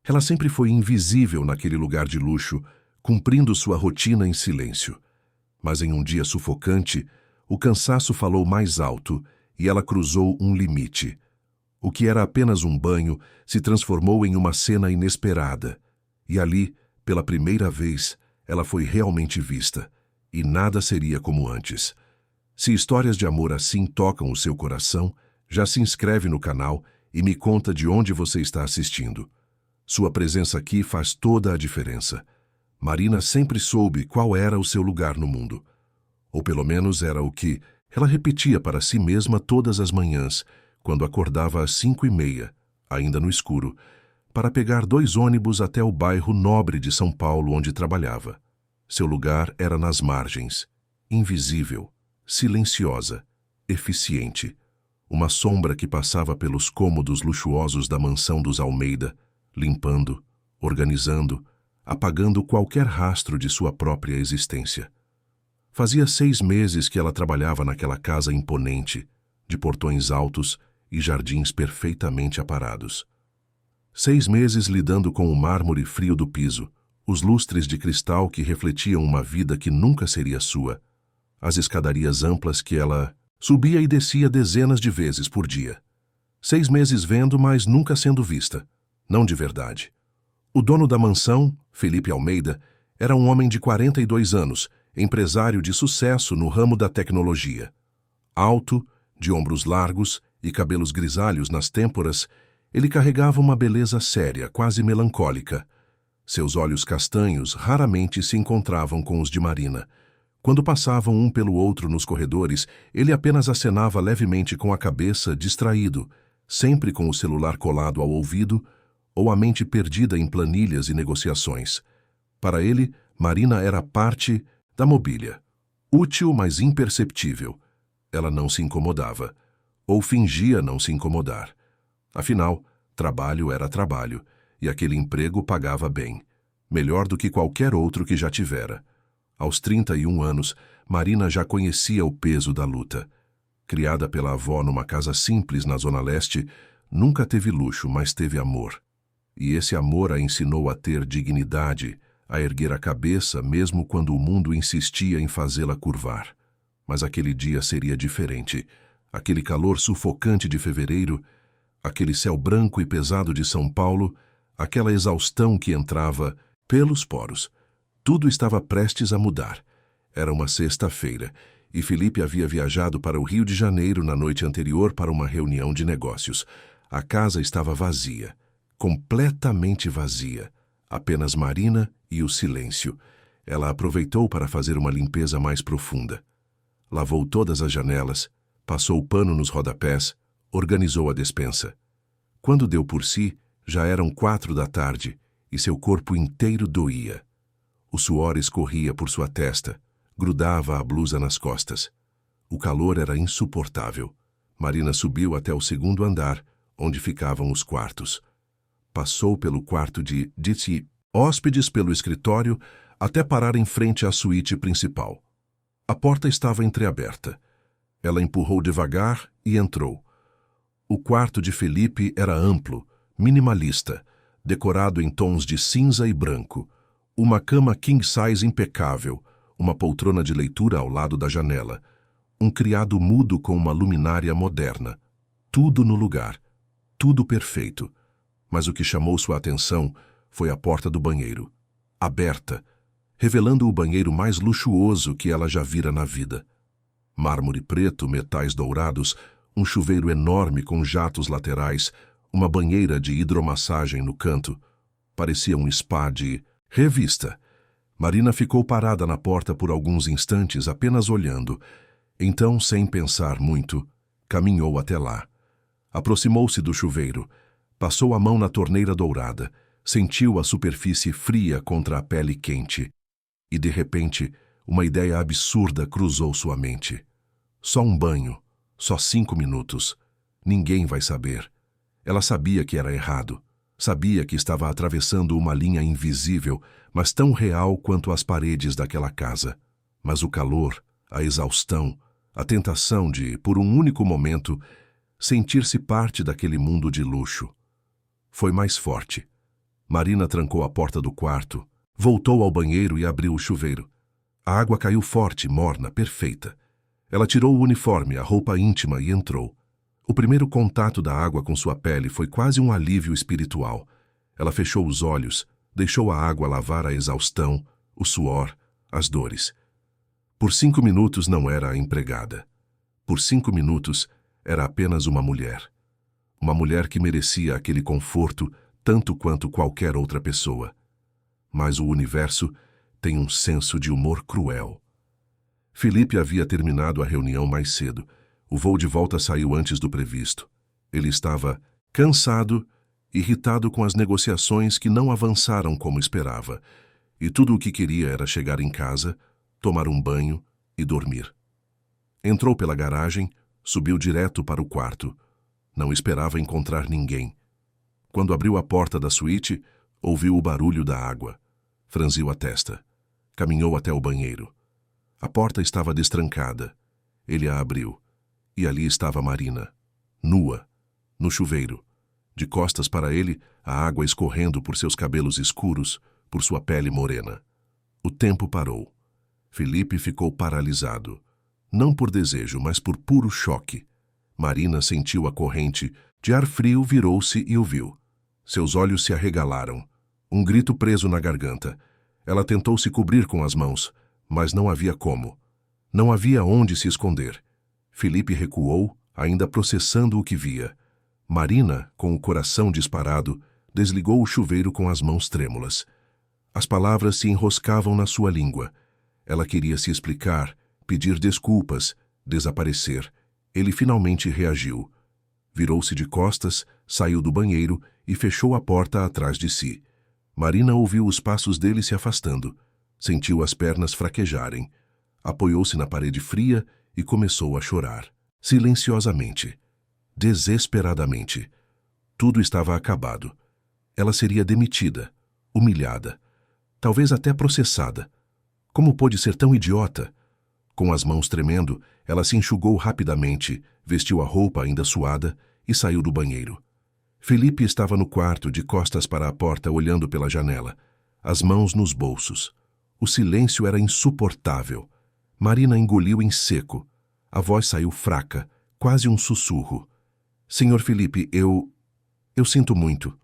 Ela sempre foi invisível naquele lugar de luxo, cumprindo sua rotina em silêncio. Mas em um dia sufocante, o cansaço falou mais alto e ela cruzou um limite. O que era apenas um banho se transformou em uma cena inesperada. E ali, pela primeira vez, ela foi realmente vista. E nada seria como antes. Se histórias de amor assim tocam o seu coração, já se inscreve no canal e me conta de onde você está assistindo. Sua presença aqui faz toda a diferença. Marina sempre soube qual era o seu lugar no mundo. Ou pelo menos era o que ela repetia para si mesma todas as manhãs, quando acordava às 5h30, ainda no escuro, para pegar 2 ônibus até o bairro nobre de São Paulo onde trabalhava. Seu lugar era nas margens, invisível, silenciosa, eficiente. Uma sombra que passava pelos cômodos luxuosos da mansão dos Almeida, limpando, organizando, apagando qualquer rastro de sua própria existência. Fazia 6 meses que ela trabalhava naquela casa imponente, de portões altos e jardins perfeitamente aparados. 6 meses lidando com o mármore frio do piso, os lustres de cristal que refletiam uma vida que nunca seria sua, as escadarias amplas que ela subia e descia dezenas de vezes por dia. 6 meses vendo, mas nunca sendo vista, não de verdade. O dono da mansão, Felipe Almeida, era um homem de 42 anos, empresário de sucesso no ramo da tecnologia. Alto, de ombros largos e cabelos grisalhos nas têmporas, ele carregava uma beleza séria, quase melancólica. Seus olhos castanhos raramente se encontravam com os de Marina. Quando passavam um pelo outro nos corredores, ele apenas acenava levemente com a cabeça, distraído, sempre com o celular colado ao ouvido ou a mente perdida em planilhas e negociações. Para ele, Marina era parte da mobília. Útil, mas imperceptível. Ela não se incomodava, ou fingia não se incomodar. Afinal, trabalho era trabalho, e aquele emprego pagava bem, melhor do que qualquer outro que já tivera. Aos 31 anos, Marina já conhecia o peso da luta. Criada pela avó numa casa simples na Zona Leste, nunca teve luxo, mas teve amor. E esse amor a ensinou a ter dignidade, a erguer a cabeça mesmo quando o mundo insistia em fazê-la curvar. Mas aquele dia seria diferente. Aquele calor sufocante de fevereiro, aquele céu branco e pesado de São Paulo, aquela exaustão que entrava pelos poros. Tudo estava prestes a mudar. Era uma sexta-feira, e Felipe havia viajado para o Rio de Janeiro na noite anterior para uma reunião de negócios. A casa estava vazia, completamente vazia. Apenas Marina e o silêncio. Ela aproveitou para fazer uma limpeza mais profunda. Lavou todas as janelas, passou o pano nos rodapés, organizou a despensa. Quando deu por si, já eram 4 da tarde e seu corpo inteiro doía. O suor escorria por sua testa, grudava a blusa nas costas. O calor era insuportável. Marina subiu até o 2º andar, onde ficavam os quartos. Passou pelo quarto de hóspedes pelo escritório até parar em frente à suíte principal. A porta estava entreaberta. Ela empurrou devagar e entrou. O quarto de Felipe era amplo, minimalista, decorado em tons de cinza e branco. Uma cama king size impecável, uma poltrona de leitura ao lado da janela, um criado mudo com uma luminária moderna. Tudo no lugar, tudo perfeito. Mas o que chamou sua atenção foi a porta do banheiro, aberta, revelando o banheiro mais luxuoso que ela já vira na vida. Mármore preto, metais dourados, um chuveiro enorme com jatos laterais, uma banheira de hidromassagem no canto. Parecia um spa de revista. Marina ficou parada na porta por alguns instantes, apenas olhando. Então, sem pensar muito, caminhou até lá. Aproximou-se do chuveiro, passou a mão na torneira dourada, sentiu a superfície fria contra a pele quente. E, de repente, uma ideia absurda cruzou sua mente. Só um banho, só 5 minutos. Ninguém vai saber. Ela sabia que era errado. Sabia que estava atravessando uma linha invisível, mas tão real quanto as paredes daquela casa. Mas o calor, a exaustão, a tentação de, por um único momento, sentir-se parte daquele mundo de luxo. Foi mais forte. Marina trancou a porta do quarto, voltou ao banheiro e abriu o chuveiro. A água caiu forte, morna, perfeita. Ela tirou o uniforme, a roupa íntima e entrou. O primeiro contato da água com sua pele foi quase um alívio espiritual. Ela fechou os olhos, deixou a água lavar a exaustão, o suor, as dores. Por 5 minutos não era a empregada. Por 5 minutos era apenas uma mulher. Uma mulher que merecia aquele conforto tanto quanto qualquer outra pessoa. Mas o universo tem um senso de humor cruel. Felipe havia terminado a reunião mais cedo. O voo de volta saiu antes do previsto. Ele estava cansado, irritado com as negociações que não avançaram como esperava, e tudo o que queria era chegar em casa, tomar um banho e dormir. Entrou pela garagem, subiu direto para o quarto. Não esperava encontrar ninguém. Quando abriu a porta da suíte, ouviu o barulho da água. Franziu a testa. Caminhou até o banheiro. A porta estava destrancada. Ele a abriu. E ali estava Marina, nua, no chuveiro. De costas para ele, a água escorrendo por seus cabelos escuros, por sua pele morena. O tempo parou. Felipe ficou paralisado. Não por desejo, mas por puro choque. Marina sentiu a corrente. De ar frio, virou-se e o viu. Seus olhos se arregalaram. Um grito preso na garganta. Ela tentou se cobrir com as mãos, mas não havia como. Não havia onde se esconder. Felipe recuou, ainda processando o que via. Marina, com o coração disparado, desligou o chuveiro com as mãos trêmulas. As palavras se enroscavam na sua língua. Ela queria se explicar, pedir desculpas, desaparecer. Ele finalmente reagiu. Virou-se de costas, saiu do banheiro e fechou a porta atrás de si. Marina ouviu os passos dele se afastando. Sentiu as pernas fraquejarem. Apoiou-se na parede fria e começou a chorar. Silenciosamente. Desesperadamente. Tudo estava acabado. Ela seria demitida, humilhada, talvez até processada. Como pôde ser tão idiota? Com as mãos tremendo, ela se enxugou rapidamente, vestiu a roupa ainda suada e saiu do banheiro. Felipe estava no quarto, de costas para a porta, olhando pela janela, as mãos nos bolsos. O silêncio era insuportável. Marina engoliu em seco. A voz saiu fraca, quase um sussurro. Senhor Felipe, eu sinto muito.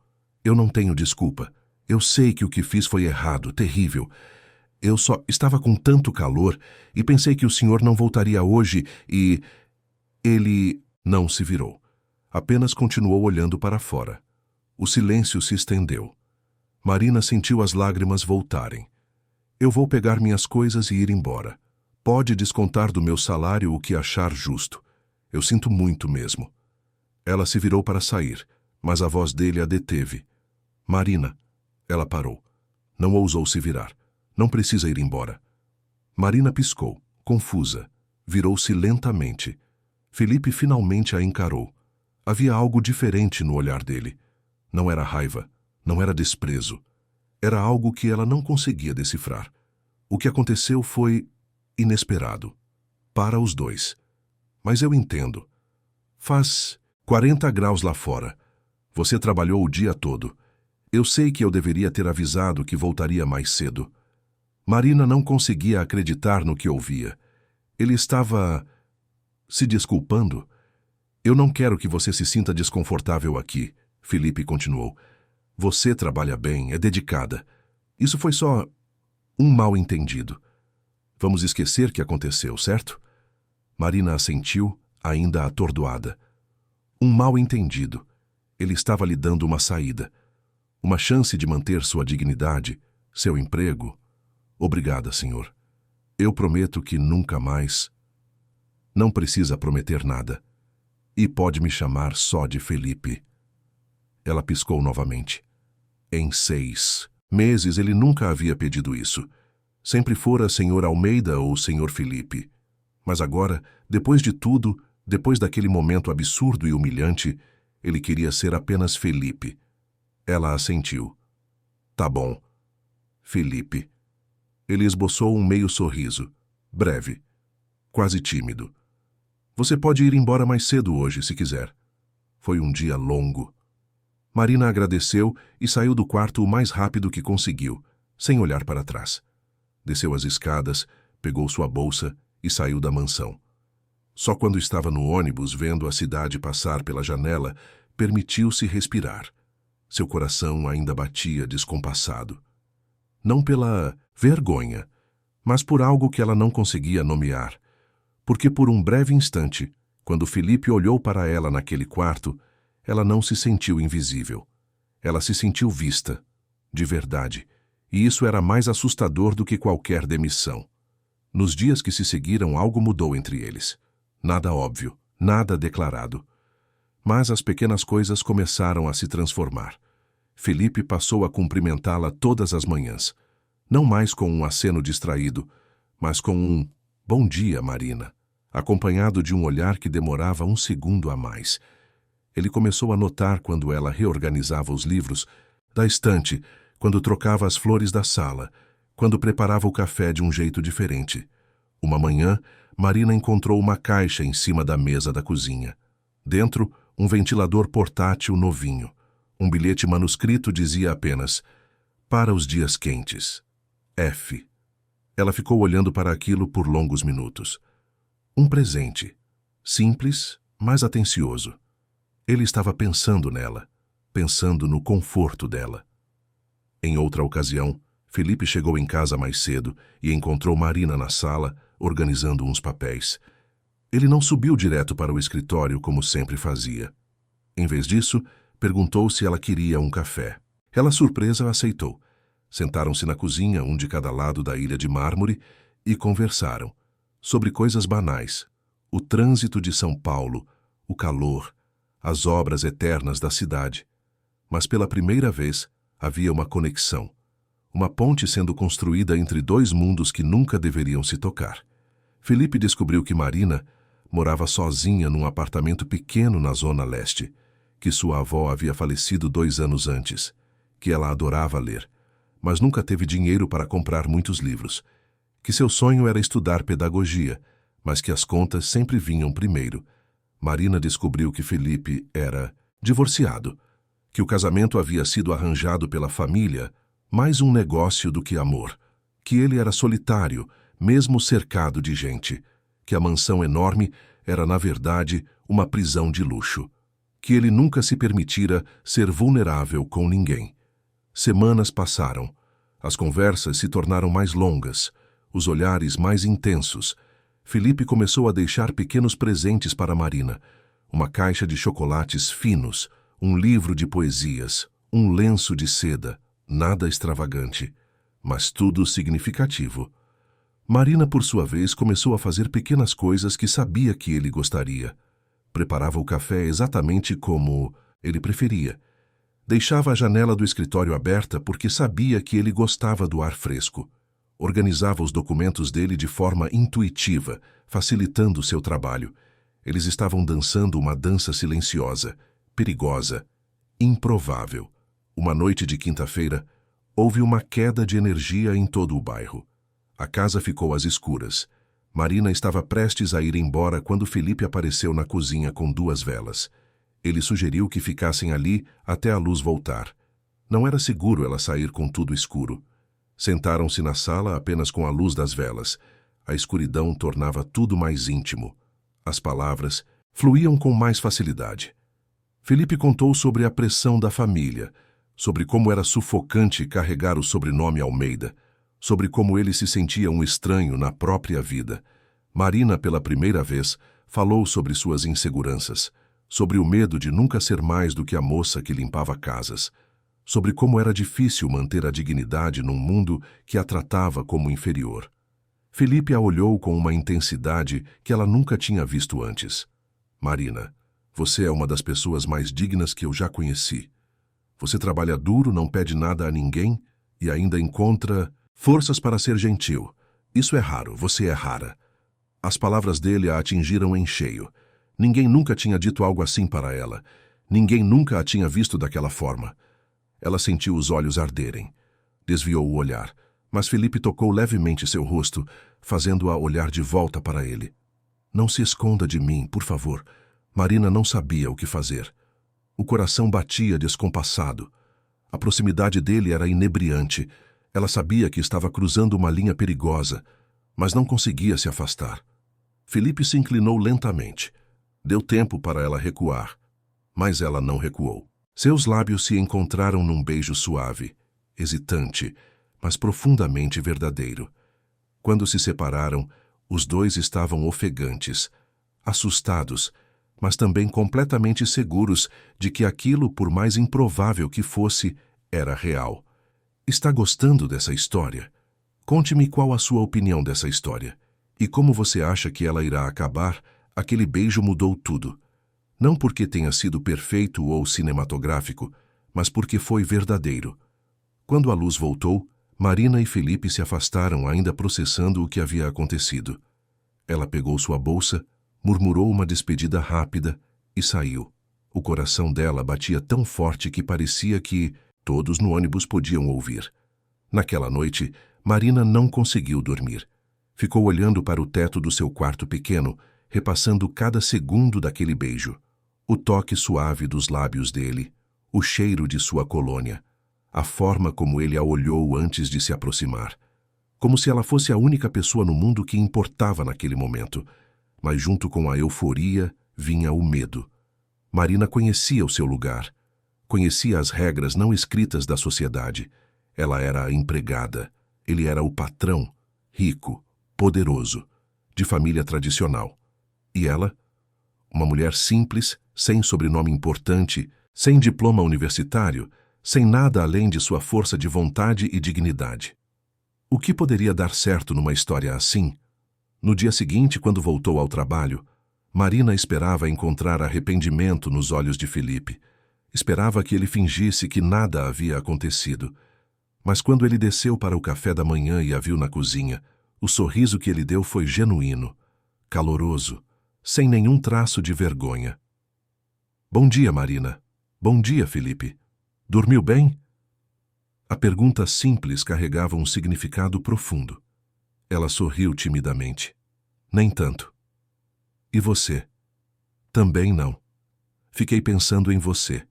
Eu não tenho desculpa. Eu sei que o que fiz foi errado, terrível. Eu só estava com tanto calor e pensei que o senhor não voltaria hoje e... Ele não se virou. Apenas continuou olhando para fora. O silêncio se estendeu. Marina sentiu as lágrimas voltarem. Eu vou pegar minhas coisas e ir embora. Pode descontar do meu salário o que achar justo. Eu sinto muito mesmo. Ela se virou para sair, mas a voz dele a deteve. Marina. Ela parou. Não ousou se virar. Não precisa ir embora. Marina piscou, confusa. Virou-se lentamente. Felipe finalmente a encarou. Havia algo diferente no olhar dele. Não era raiva, não era desprezo. Era algo que ela não conseguia decifrar. O que aconteceu foi inesperado. Para os dois. Mas eu entendo. Faz 40 graus lá fora. Você trabalhou o dia todo. Eu sei que eu deveria ter avisado que voltaria mais cedo. Marina não conseguia acreditar no que ouvia. Ele estava se desculpando. Eu não quero que você se sinta desconfortável aqui, Felipe continuou. Você trabalha bem, é dedicada. Isso foi só um mal-entendido. Vamos esquecer que aconteceu, certo? Marina assentiu, ainda atordoada. Um mal-entendido. Ele estava lhe dando uma saída. Uma chance de manter sua dignidade, seu emprego. Obrigada, senhor. Eu prometo que nunca mais... Não precisa prometer nada. E pode me chamar só de Felipe. Ela piscou novamente. Em 6 meses ele nunca havia pedido isso. Sempre fora senhor Almeida ou senhor Felipe. Mas agora, depois de tudo, depois daquele momento absurdo e humilhante, ele queria ser apenas Felipe. Ela assentiu. Tá bom. Felipe. Ele esboçou um meio sorriso, breve, quase tímido. Você pode ir embora mais cedo hoje, se quiser. Foi um dia longo. Marina agradeceu e saiu do quarto o mais rápido que conseguiu, sem olhar para trás. Desceu as escadas, pegou sua bolsa e saiu da mansão. Só quando estava no ônibus, vendo a cidade passar pela janela, permitiu-se respirar. Seu coração ainda batia descompassado. Não pela vergonha, mas por algo que ela não conseguia nomear. Porque por um breve instante, quando Felipe olhou para ela naquele quarto, ela não se sentiu invisível. Ela se sentiu vista, de verdade, e isso era mais assustador do que qualquer demissão. Nos dias que se seguiram, algo mudou entre eles. Nada óbvio, nada declarado. Mas as pequenas coisas começaram a se transformar. Felipe passou a cumprimentá-la todas as manhãs, não mais com um aceno distraído, mas com um "Bom dia, Marina", acompanhado de um olhar que demorava um segundo a mais. Ele começou a notar quando ela reorganizava os livros da estante, quando trocava as flores da sala, quando preparava o café de um jeito diferente. Uma manhã, Marina encontrou uma caixa em cima da mesa da cozinha. Dentro, um ventilador portátil novinho. Um bilhete manuscrito dizia apenas: "Para os dias quentes. F." Ela ficou olhando para aquilo por longos minutos. Um presente. Simples, mas atencioso. Ele estava pensando nela, pensando no conforto dela. Em outra ocasião, Felipe chegou em casa mais cedo e encontrou Marina na sala, organizando uns papéis. Ele não subiu direto para o escritório como sempre fazia. Em vez disso, perguntou se ela queria um café. Ela, surpresa, aceitou. Sentaram-se na cozinha, um de cada lado da ilha de mármore, e conversaram sobre coisas banais: o trânsito de São Paulo, o calor, as obras eternas da cidade. Mas pela primeira vez havia uma conexão, uma ponte sendo construída entre dois mundos que nunca deveriam se tocar. Felipe descobriu que Marina morava sozinha num apartamento pequeno na Zona Leste, que sua avó havia falecido 2 anos antes, que ela adorava ler, mas nunca teve dinheiro para comprar muitos livros, que seu sonho era estudar pedagogia, mas que as contas sempre vinham primeiro. Marina descobriu que Felipe era divorciado, que o casamento havia sido arranjado pela família, mais um negócio do que amor, que ele era solitário, mesmo cercado de gente, que a mansão enorme era, na verdade, uma prisão de luxo, que ele nunca se permitira ser vulnerável com ninguém. Semanas passaram. As conversas se tornaram mais longas, os olhares mais intensos. Felipe começou a deixar pequenos presentes para Marina: uma caixa de chocolates finos, um livro de poesias, um lenço de seda, nada extravagante, mas tudo significativo. Marina, por sua vez, começou a fazer pequenas coisas que sabia que ele gostaria. Preparava o café exatamente como ele preferia. Deixava a janela do escritório aberta porque sabia que ele gostava do ar fresco. Organizava os documentos dele de forma intuitiva, facilitando seu trabalho. Eles estavam dançando uma dança silenciosa, perigosa, improvável. Uma noite de quinta-feira, houve uma queda de energia em todo o bairro. A casa ficou às escuras. Marina estava prestes a ir embora quando Felipe apareceu na cozinha com 2 velas. Ele sugeriu que ficassem ali até a luz voltar. Não era seguro ela sair com tudo escuro. Sentaram-se na sala apenas com a luz das velas. A escuridão tornava tudo mais íntimo. As palavras fluíam com mais facilidade. Felipe contou sobre a pressão da família, sobre como era sufocante carregar o sobrenome Almeida, sobre como ele se sentia um estranho na própria vida. Marina, pela primeira vez, falou sobre suas inseguranças, sobre o medo de nunca ser mais do que a moça que limpava casas, sobre como era difícil manter a dignidade num mundo que a tratava como inferior. Felipe a olhou com uma intensidade que ela nunca tinha visto antes. "Marina, você é uma das pessoas mais dignas que eu já conheci. Você trabalha duro, não pede nada a ninguém e ainda encontra forças para ser gentil. Isso é raro, você é rara." As palavras dele a atingiram em cheio. Ninguém nunca tinha dito algo assim para ela. Ninguém nunca a tinha visto daquela forma. Ela sentiu os olhos arderem. Desviou o olhar, mas Felipe tocou levemente seu rosto, fazendo-a olhar de volta para ele. "Não se esconda de mim, por favor." Marina não sabia o que fazer. O coração batia descompassado. A proximidade dele era inebriante. Ela sabia que estava cruzando uma linha perigosa, mas não conseguia se afastar. Felipe se inclinou lentamente. Deu tempo para ela recuar, mas ela não recuou. Seus lábios se encontraram num beijo suave, hesitante, mas profundamente verdadeiro. Quando se separaram, os dois estavam ofegantes, assustados, mas também completamente seguros de que aquilo, por mais improvável que fosse, era real. Está gostando dessa história? Conte-me qual a sua opinião dessa história. E como você acha que ela irá acabar? Aquele beijo mudou tudo. Não porque tenha sido perfeito ou cinematográfico, mas porque foi verdadeiro. Quando a luz voltou, Marina e Felipe se afastaram, ainda processando o que havia acontecido. Ela pegou sua bolsa, murmurou uma despedida rápida e saiu. O coração dela batia tão forte que parecia que todos no ônibus podiam ouvir. Naquela noite, Marina não conseguiu dormir. Ficou olhando para o teto do seu quarto pequeno, repassando cada segundo daquele beijo. O toque suave dos lábios dele, o cheiro de sua colônia, a forma como ele a olhou antes de se aproximar. Como se ela fosse a única pessoa no mundo que importava naquele momento. Mas junto com a euforia vinha o medo. Marina conhecia o seu lugar. Conhecia as regras não escritas da sociedade. Ela era a empregada. Ele era o patrão, rico, poderoso, de família tradicional. E ela? Uma mulher simples, sem sobrenome importante, sem diploma universitário, sem nada além de sua força de vontade e dignidade. O que poderia dar certo numa história assim? No dia seguinte, quando voltou ao trabalho, Marina esperava encontrar arrependimento nos olhos de Felipe. Esperava que ele fingisse que nada havia acontecido. Mas quando ele desceu para o café da manhã e a viu na cozinha, o sorriso que ele deu foi genuíno, caloroso, sem nenhum traço de vergonha. Bom dia, Marina. Bom dia, Felipe. Dormiu bem? A pergunta simples carregava um significado profundo. Ela sorriu timidamente. Nem tanto. E você? Também não. Fiquei pensando em você.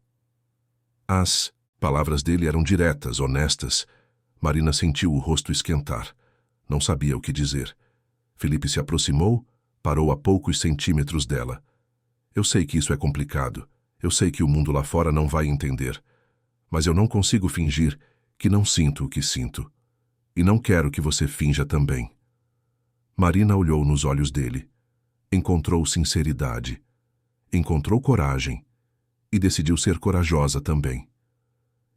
As palavras dele eram diretas, honestas. Marina sentiu o rosto esquentar. Não sabia o que dizer. Felipe se aproximou, parou a poucos centímetros dela. Eu sei que isso é complicado. Eu sei que o mundo lá fora não vai entender. Mas eu não consigo fingir que não sinto o que sinto. E não quero que você finja também. Marina olhou nos olhos dele. Encontrou sinceridade. Encontrou coragem. E decidiu ser corajosa também.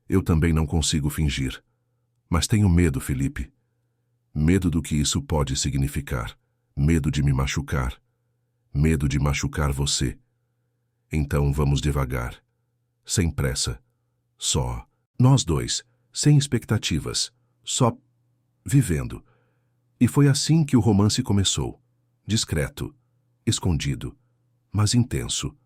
Eu também não consigo fingir. Mas tenho medo, Felipe. Medo do que isso pode significar. Medo de me machucar. Medo de machucar você. Então vamos devagar. Sem pressa. Só. Nós dois. Sem expectativas. Só vivendo. E foi assim que o romance começou. Discreto. Escondido. Mas intenso.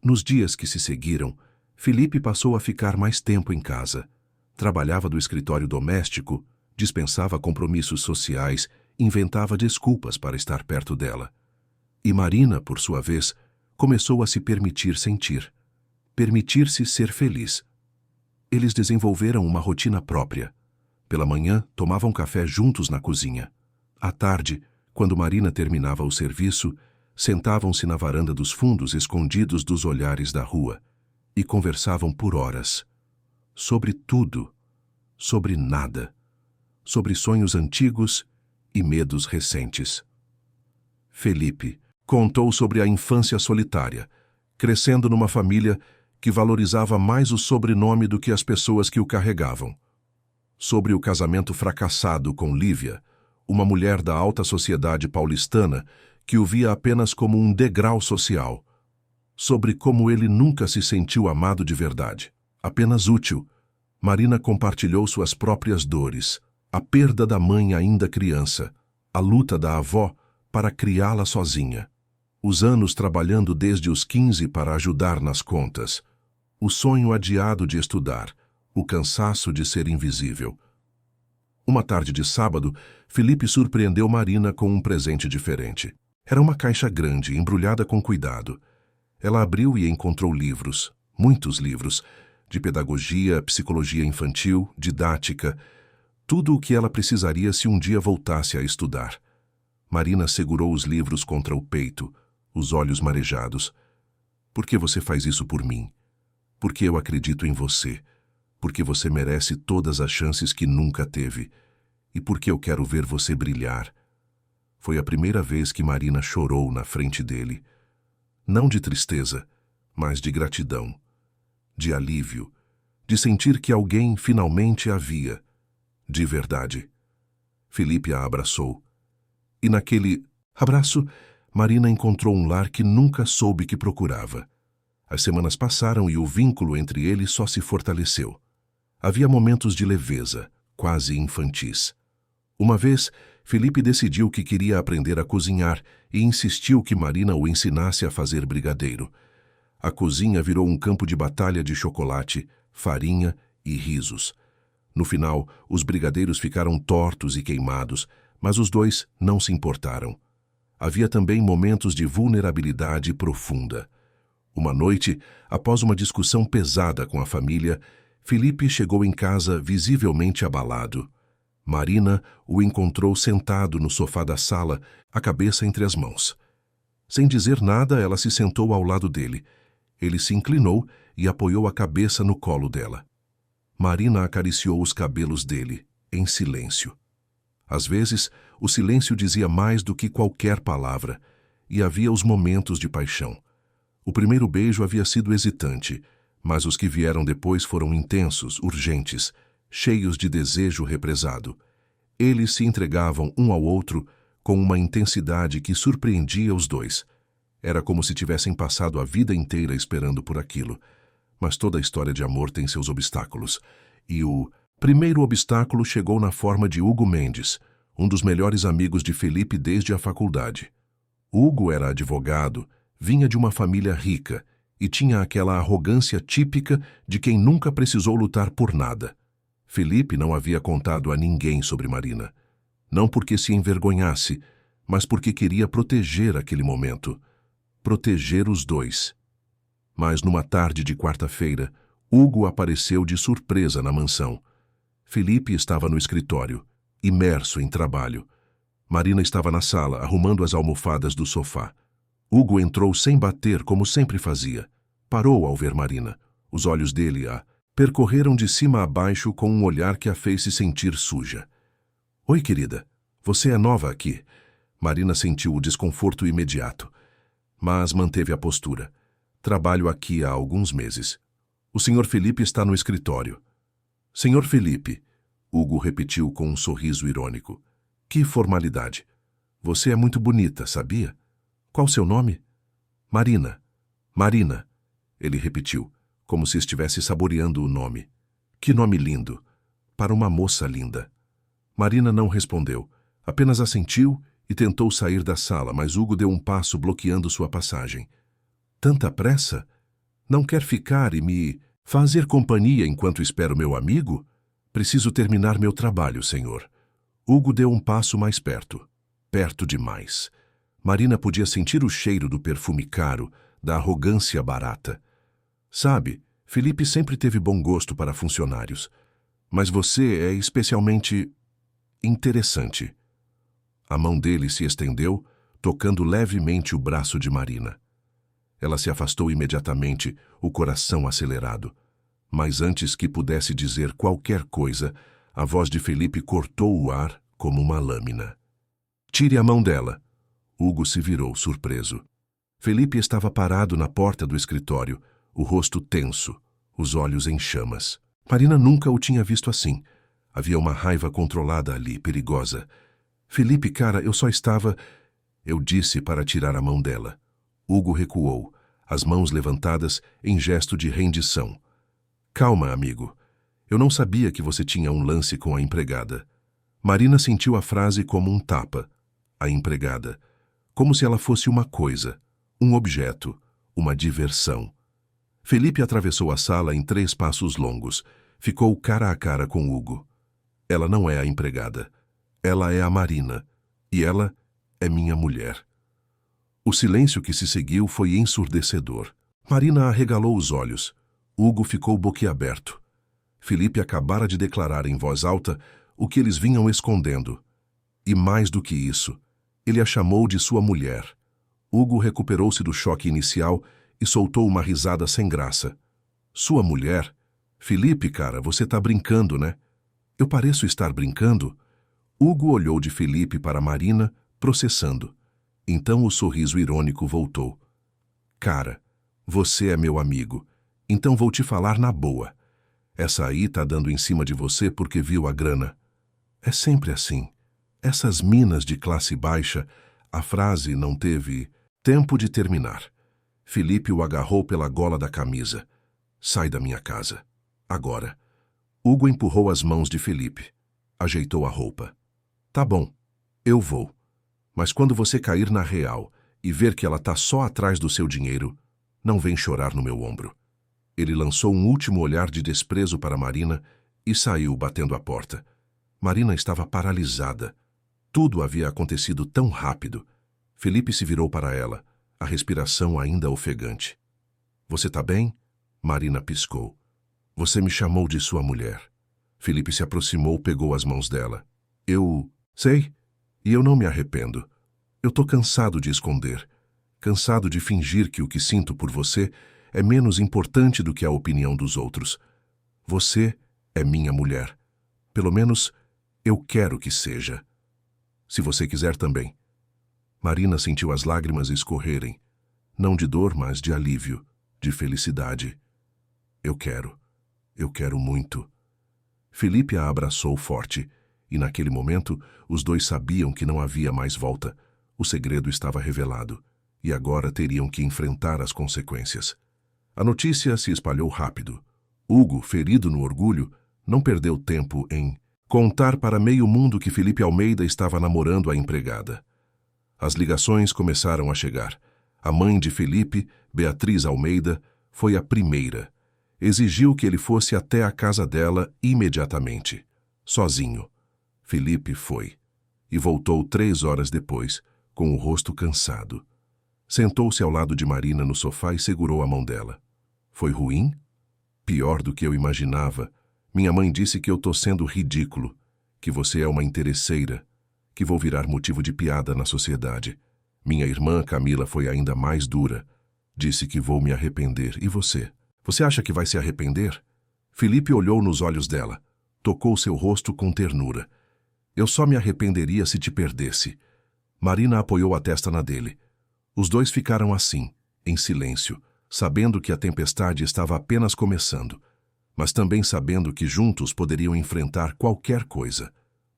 Nos dias que se seguiram, Felipe passou a ficar mais tempo em casa. Trabalhava do escritório doméstico, dispensava compromissos sociais, inventava desculpas para estar perto dela. E Marina, por sua vez, começou a se permitir sentir. Permitir-se ser feliz. Eles desenvolveram uma rotina própria. Pela manhã, tomavam café juntos na cozinha. À tarde, quando Marina terminava o serviço, sentavam-se na varanda dos fundos escondidos dos olhares da rua e conversavam por horas. Sobre tudo. Sobre nada. Sobre sonhos antigos e medos recentes. Felipe contou sobre a infância solitária, crescendo numa família que valorizava mais o sobrenome do que as pessoas que o carregavam. Sobre o casamento fracassado com Lívia, uma mulher da alta sociedade paulistana que o via apenas como um degrau social. Sobre como ele nunca se sentiu amado de verdade, apenas útil. Marina compartilhou suas próprias dores, a perda da mãe ainda criança, a luta da avó para criá-la sozinha, os anos trabalhando desde os 15 para ajudar nas contas, o sonho adiado de estudar, o cansaço de ser invisível. Uma tarde de sábado, Felipe surpreendeu Marina com um presente diferente. Era uma caixa grande, embrulhada com cuidado. Ela abriu e encontrou livros, muitos livros, de pedagogia, psicologia infantil, didática, tudo o que ela precisaria se um dia voltasse a estudar. Marina segurou os livros contra o peito, os olhos marejados. Por que você faz isso por mim? Porque eu acredito em você. Porque você merece todas as chances que nunca teve. E porque eu quero ver você brilhar. Foi a primeira vez que Marina chorou na frente dele. Não de tristeza, mas de gratidão, de alívio, de sentir que alguém finalmente a via, de verdade. Felipe a abraçou. E naquele abraço, Marina encontrou um lar que nunca soube que procurava. As semanas passaram e o vínculo entre eles só se fortaleceu. Havia momentos de leveza, quase infantis. Uma vez, Felipe decidiu que queria aprender a cozinhar e insistiu que Marina o ensinasse a fazer brigadeiro. A cozinha virou um campo de batalha de chocolate, farinha e risos. No final, os brigadeiros ficaram tortos e queimados, mas os dois não se importaram. Havia também momentos de vulnerabilidade profunda. Uma noite, após uma discussão pesada com a família, Felipe chegou em casa visivelmente abalado. Marina o encontrou sentado no sofá da sala, a cabeça entre as mãos. Sem dizer nada, ela se sentou ao lado dele. Ele se inclinou e apoiou a cabeça no colo dela. Marina acariciou os cabelos dele, em silêncio. Às vezes, o silêncio dizia mais do que qualquer palavra, e havia os momentos de paixão. O primeiro beijo havia sido hesitante, mas os que vieram depois foram intensos, urgentes, cheios de desejo represado. Eles se entregavam um ao outro com uma intensidade que surpreendia os dois. Era como se tivessem passado a vida inteira esperando por aquilo. Mas toda história de amor tem seus obstáculos, e o primeiro obstáculo chegou na forma de Hugo Mendes, um dos melhores amigos de Felipe desde a faculdade. Hugo era advogado, vinha de uma família rica e tinha aquela arrogância típica de quem nunca precisou lutar por nada. Felipe não havia contado a ninguém sobre Marina. Não porque se envergonhasse, mas porque queria proteger aquele momento. Proteger os dois. Mas numa tarde de quarta-feira, Hugo apareceu de surpresa na mansão. Felipe estava no escritório, imerso em trabalho. Marina estava na sala, arrumando as almofadas do sofá. Hugo entrou sem bater, como sempre fazia. Parou ao ver Marina. Os olhos dele a percorreram de cima a baixo com um olhar que a fez se sentir suja. Oi, querida. Você é nova aqui. Marina sentiu o desconforto imediato, mas manteve a postura. Trabalho aqui há alguns meses. O Sr. Felipe está no escritório. Sr. Felipe, Hugo repetiu com um sorriso irônico. Que formalidade. Você é muito bonita, sabia? Qual seu nome? Marina. Marina, ele repetiu, como se estivesse saboreando o nome. Que nome lindo. Para uma moça linda. Marina não respondeu, apenas assentiu e tentou sair da sala, mas Hugo deu um passo bloqueando sua passagem. Tanta pressa? Não quer ficar e me fazer companhia enquanto espero meu amigo? Preciso terminar meu trabalho, senhor. Hugo deu um passo mais perto. Perto demais. Marina podia sentir o cheiro do perfume caro, da arrogância barata. Sabe, Felipe sempre teve bom gosto para funcionários. Mas você é especialmente interessante. A mão dele se estendeu, tocando levemente o braço de Marina. Ela se afastou imediatamente, o coração acelerado. Mas antes que pudesse dizer qualquer coisa, a voz de Felipe cortou o ar como uma lâmina. Tire a mão dela. Hugo se virou, surpreso. Felipe estava parado na porta do escritório, o rosto tenso, os olhos em chamas. Marina nunca o tinha visto assim. Havia uma raiva controlada ali, perigosa. Felipe, cara, eu só estava... Eu disse para tirar a mão dela. Hugo recuou, as mãos levantadas em gesto de rendição. Calma, amigo. Eu não sabia que você tinha um lance com a empregada. Marina sentiu a frase como um tapa. A empregada. Como se ela fosse uma coisa, um objeto, uma diversão. Felipe atravessou a sala em 3 passos longos. Ficou cara a cara com Hugo. Ela não é a empregada. Ela é a Marina. E ela é minha mulher. O silêncio que se seguiu foi ensurdecedor. Marina arregalou os olhos. Hugo ficou boquiaberto. Felipe acabara de declarar em voz alta o que eles vinham escondendo. E mais do que isso, ele a chamou de sua mulher. Hugo recuperou-se do choque inicial e soltou uma risada sem graça. Sua mulher? Felipe, cara, você tá brincando, né? Eu pareço estar brincando? Hugo olhou de Felipe para Marina, processando. Então o sorriso irônico voltou. Cara, você é meu amigo, então vou te falar na boa. Essa aí tá dando em cima de você porque viu a grana. É sempre assim. Essas minas de classe baixa, a frase não teve tempo de terminar. Felipe o agarrou pela gola da camisa. Sai da minha casa. Agora. Hugo empurrou as mãos de Felipe. Ajeitou a roupa. Tá bom, eu vou. Mas quando você cair na real e ver que ela tá só atrás do seu dinheiro, não vem chorar no meu ombro. Ele lançou um último olhar de desprezo para Marina e saiu batendo a porta. Marina estava paralisada. Tudo havia acontecido tão rápido. Felipe se virou para ela, a respiração ainda ofegante. Você tá bem? Marina piscou. Você me chamou de sua mulher. Felipe se aproximou, pegou as mãos dela. Eu sei, e eu não me arrependo. Eu tô cansado de esconder. Cansado de fingir que o que sinto por você é menos importante do que a opinião dos outros. Você é minha mulher. Pelo menos, eu quero que seja. Se você quiser também. Marina sentiu as lágrimas escorrerem. Não de dor, mas de alívio, de felicidade. Eu quero muito. Felipe a abraçou forte, e naquele momento os dois sabiam que não havia mais volta. O segredo estava revelado, e agora teriam que enfrentar as consequências. A notícia se espalhou rápido. Hugo, ferido no orgulho, não perdeu tempo em contar para meio mundo que Felipe Almeida estava namorando a empregada. As ligações começaram a chegar. A mãe de Felipe, Beatriz Almeida, foi a primeira. Exigiu que ele fosse até a casa dela imediatamente, sozinho. Felipe foi, e voltou 3 horas depois, com o rosto cansado. Sentou-se ao lado de Marina no sofá e segurou a mão dela. Foi ruim? Pior do que eu imaginava. Minha mãe disse que eu tô sendo ridículo, que você é uma interesseira, que vou virar motivo de piada na sociedade. Minha irmã Camila foi ainda mais dura. Disse que vou me arrepender. E você? Você acha que vai se arrepender? Felipe olhou nos olhos dela. Tocou seu rosto com ternura. Eu só me arrependeria se te perdesse. Marina apoiou a testa na dele. Os dois ficaram assim, em silêncio, sabendo que a tempestade estava apenas começando, mas também sabendo que juntos poderiam enfrentar qualquer coisa,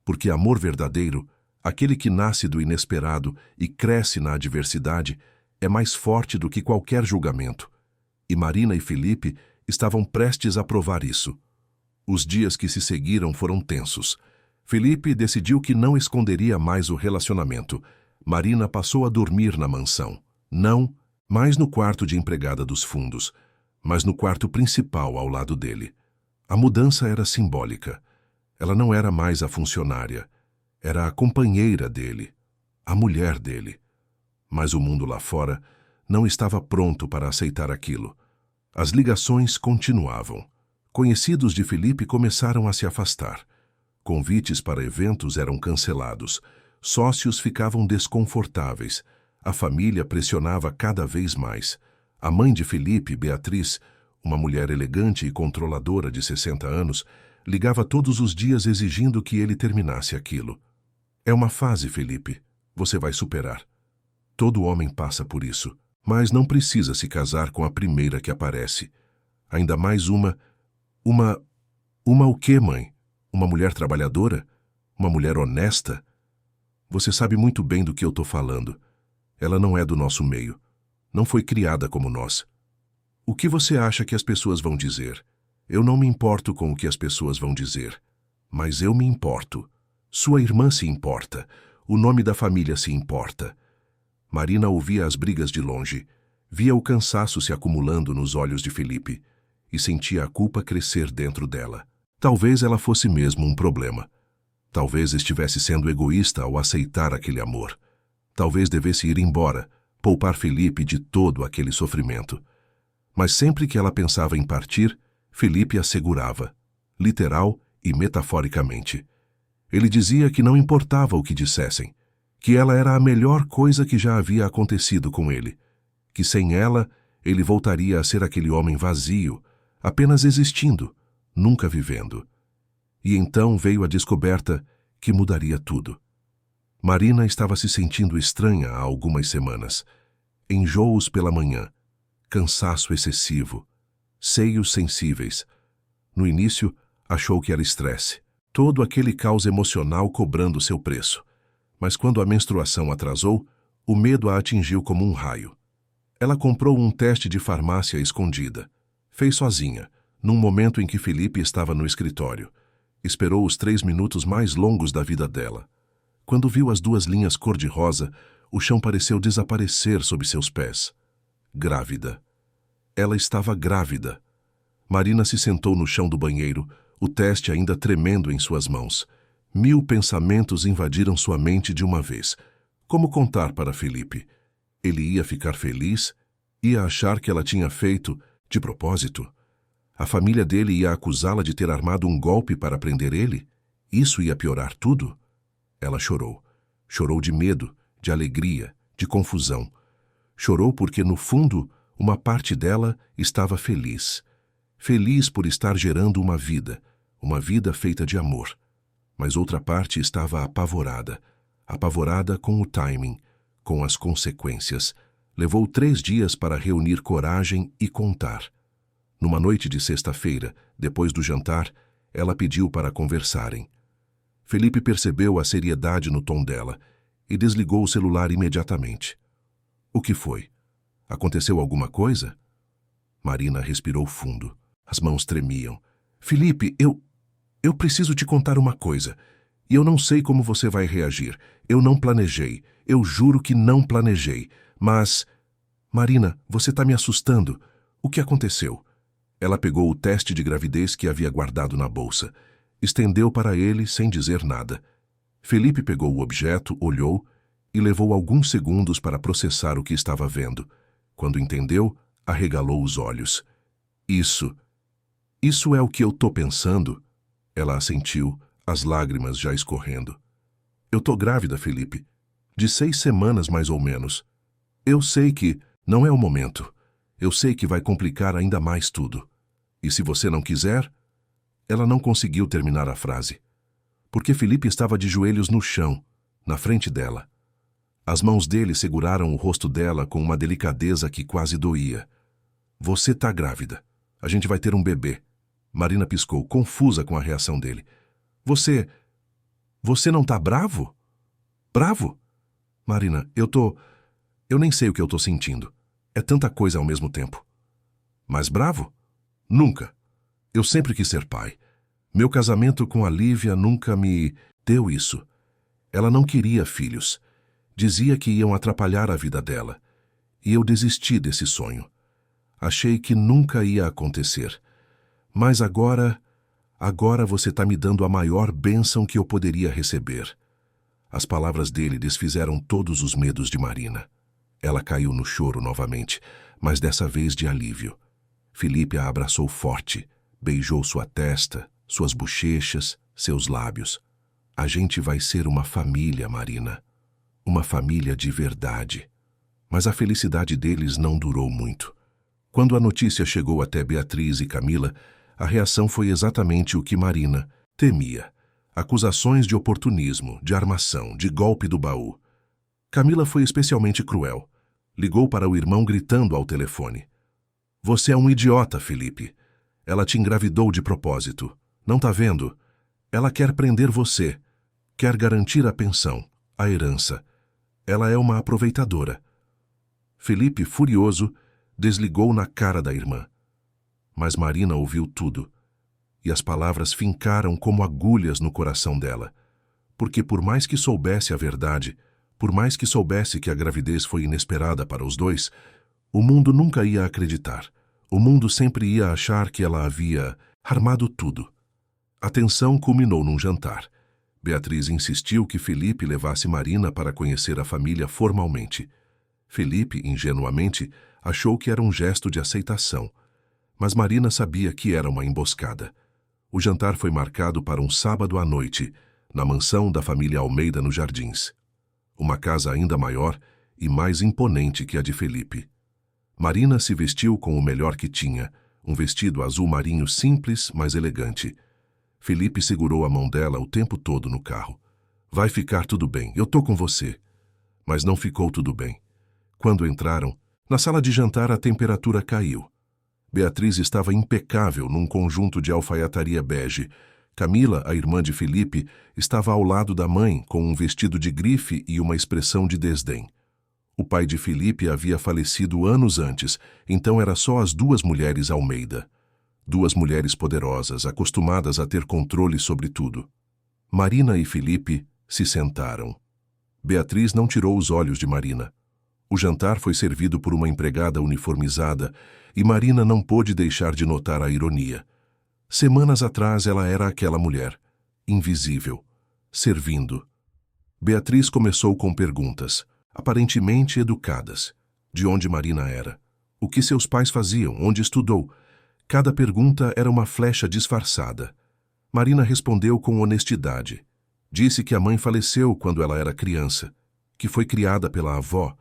porque amor verdadeiro, aquele que nasce do inesperado e cresce na adversidade, é mais forte do que qualquer julgamento. E Marina e Felipe estavam prestes a provar isso. Os dias que se seguiram foram tensos. Felipe decidiu que não esconderia mais o relacionamento. Marina passou a dormir na mansão. Não mais no quarto de empregada dos fundos, mas no quarto principal ao lado dele. A mudança era simbólica. Ela não era mais a funcionária. Era a companheira dele, a mulher dele. Mas o mundo lá fora não estava pronto para aceitar aquilo. As ligações continuavam. Conhecidos de Felipe começaram a se afastar. Convites para eventos eram cancelados. Sócios ficavam desconfortáveis. A família pressionava cada vez mais. A mãe de Felipe, Beatriz, uma mulher elegante e controladora de 60 anos, ligava todos os dias exigindo que ele terminasse aquilo. É uma fase, Felipe. Você vai superar. Todo homem passa por isso, mas não precisa se casar com a primeira que aparece. Ainda mais uma o quê, mãe? Uma mulher trabalhadora? Uma mulher honesta? Você sabe muito bem do que eu tô falando. Ela não é do nosso meio. Não foi criada como nós. O que você acha que as pessoas vão dizer? Eu não me importo com o que as pessoas vão dizer. Mas eu me importo. Sua irmã se importa. O nome da família se importa. Marina ouvia as brigas de longe. Via o cansaço se acumulando nos olhos de Felipe. E sentia a culpa crescer dentro dela. Talvez ela fosse mesmo um problema. Talvez estivesse sendo egoísta ao aceitar aquele amor. Talvez devesse ir embora, poupar Felipe de todo aquele sofrimento. Mas sempre que ela pensava em partir, Felipe a segurava, literal e metaforicamente. Ele dizia que não importava o que dissessem, que ela era a melhor coisa que já havia acontecido com ele, que sem ela ele voltaria a ser aquele homem vazio, apenas existindo, nunca vivendo. E então veio a descoberta que mudaria tudo. Marina estava se sentindo estranha há algumas semanas. Enjoos pela manhã, cansaço excessivo, seios sensíveis. No início, achou que era estresse, todo aquele caos emocional cobrando seu preço. Mas quando a menstruação atrasou, o medo a atingiu como um raio. Ela comprou um teste de farmácia escondida. Fez sozinha, num momento em que Felipe estava no escritório. Esperou os 3 minutos mais longos da vida dela. Quando viu as 2 linhas cor-de-rosa, o chão pareceu desaparecer sob seus pés. Grávida. Ela estava grávida. Marina se sentou no chão do banheiro, o teste ainda tremendo em suas mãos. 1000 pensamentos invadiram sua mente de uma vez. Como contar para Felipe? Ele ia ficar feliz? Ia achar que ela tinha feito de propósito? A família dele ia acusá-la de ter armado um golpe para prender ele? Isso ia piorar tudo? Ela chorou. Chorou de medo, de alegria, de confusão. Chorou porque, no fundo, uma parte dela estava feliz. Feliz por estar gerando uma vida feita de amor. Mas outra parte estava apavorada. Apavorada com o timing, com as consequências. Levou 3 dias para reunir coragem e contar. Numa noite de sexta-feira, depois do jantar, ela pediu para conversarem. Felipe percebeu a seriedade no tom dela e desligou o celular imediatamente. O que foi? Aconteceu alguma coisa? Marina respirou fundo. As mãos tremiam. Felipe, eu preciso te contar uma coisa. E eu não sei como você vai reagir. Eu não planejei. Eu juro que não planejei. Mas... Marina, você está me assustando. O que aconteceu? Ela pegou o teste de gravidez que havia guardado na bolsa. Estendeu para ele sem dizer nada. Felipe pegou o objeto, olhou e levou alguns segundos para processar o que estava vendo. Quando entendeu, arregalou os olhos. Isso é o que eu tô pensando? Ela assentiu, as lágrimas já escorrendo. Eu tô grávida, Felipe. De 6 semanas, mais ou menos. Eu sei que não é o momento. Eu sei que vai complicar ainda mais tudo. E se você não quiser... Ela não conseguiu terminar a frase, porque Felipe estava de joelhos no chão, na frente dela. As mãos dele seguraram o rosto dela com uma delicadeza que quase doía. Você tá grávida. A gente vai ter um bebê. Marina piscou, confusa com a reação dele. Você não tá bravo? Bravo? Marina, eu nem sei o que eu tô sentindo. É tanta coisa ao mesmo tempo. Mas bravo? Nunca. Eu sempre quis ser pai. Meu casamento com a Lívia nunca me deu isso. Ela não queria filhos. Dizia que iam atrapalhar a vida dela. E eu desisti desse sonho. Achei que nunca ia acontecer. Mas agora você está me dando a maior bênção que eu poderia receber. As palavras dele desfizeram todos os medos de Marina. Ela caiu no choro novamente, mas dessa vez de alívio. Felipe a abraçou forte. Beijou sua testa, suas bochechas, seus lábios. A gente vai ser uma família, Marina. Uma família de verdade. Mas a felicidade deles não durou muito. Quando a notícia chegou até Beatriz e Camila, a reação foi exatamente o que Marina temia. Acusações de oportunismo, de armação, de golpe do baú. Camila foi especialmente cruel. Ligou para o irmão gritando ao telefone. Você é um idiota, Felipe. Ela te engravidou de propósito. Não tá vendo? Ela quer prender você. Quer garantir a pensão, a herança. Ela é uma aproveitadora. Felipe, furioso, desligou na cara da irmã. Mas Marina ouviu tudo. E as palavras fincaram como agulhas no coração dela. Porque por mais que soubesse a verdade, por mais que soubesse que a gravidez foi inesperada para os dois, o mundo nunca ia acreditar. O mundo sempre ia achar que ela havia armado tudo. A tensão culminou num jantar. Beatriz insistiu que Felipe levasse Marina para conhecer a família formalmente. Felipe, ingenuamente, achou que era um gesto de aceitação. Mas Marina sabia que era uma emboscada. O jantar foi marcado para um sábado à noite, na mansão da família Almeida nos Jardins. Uma casa ainda maior e mais imponente que a de Felipe. Marina se vestiu com o melhor que tinha, um vestido azul marinho simples, mas elegante. Felipe segurou a mão dela o tempo todo no carro. Vai ficar tudo bem, eu tô com você. Mas não ficou tudo bem. Quando entraram, na sala de jantar a temperatura caiu. Beatriz estava impecável num conjunto de alfaiataria bege. Camila, a irmã de Felipe, estava ao lado da mãe com um vestido de grife e uma expressão de desdém. O pai de Felipe havia falecido anos antes, então era só as duas mulheres Almeida. Duas mulheres poderosas, acostumadas a ter controle sobre tudo. Marina e Felipe se sentaram. Beatriz não tirou os olhos de Marina. O jantar foi servido por uma empregada uniformizada e Marina não pôde deixar de notar a ironia. Semanas atrás ela era aquela mulher, invisível, servindo. Beatriz começou com perguntas, aparentemente educadas. De onde Marina era? O que seus pais faziam? Onde estudou? Cada pergunta era uma flecha disfarçada. Marina respondeu com honestidade. Disse que a mãe faleceu quando ela era criança, que foi criada pela avó,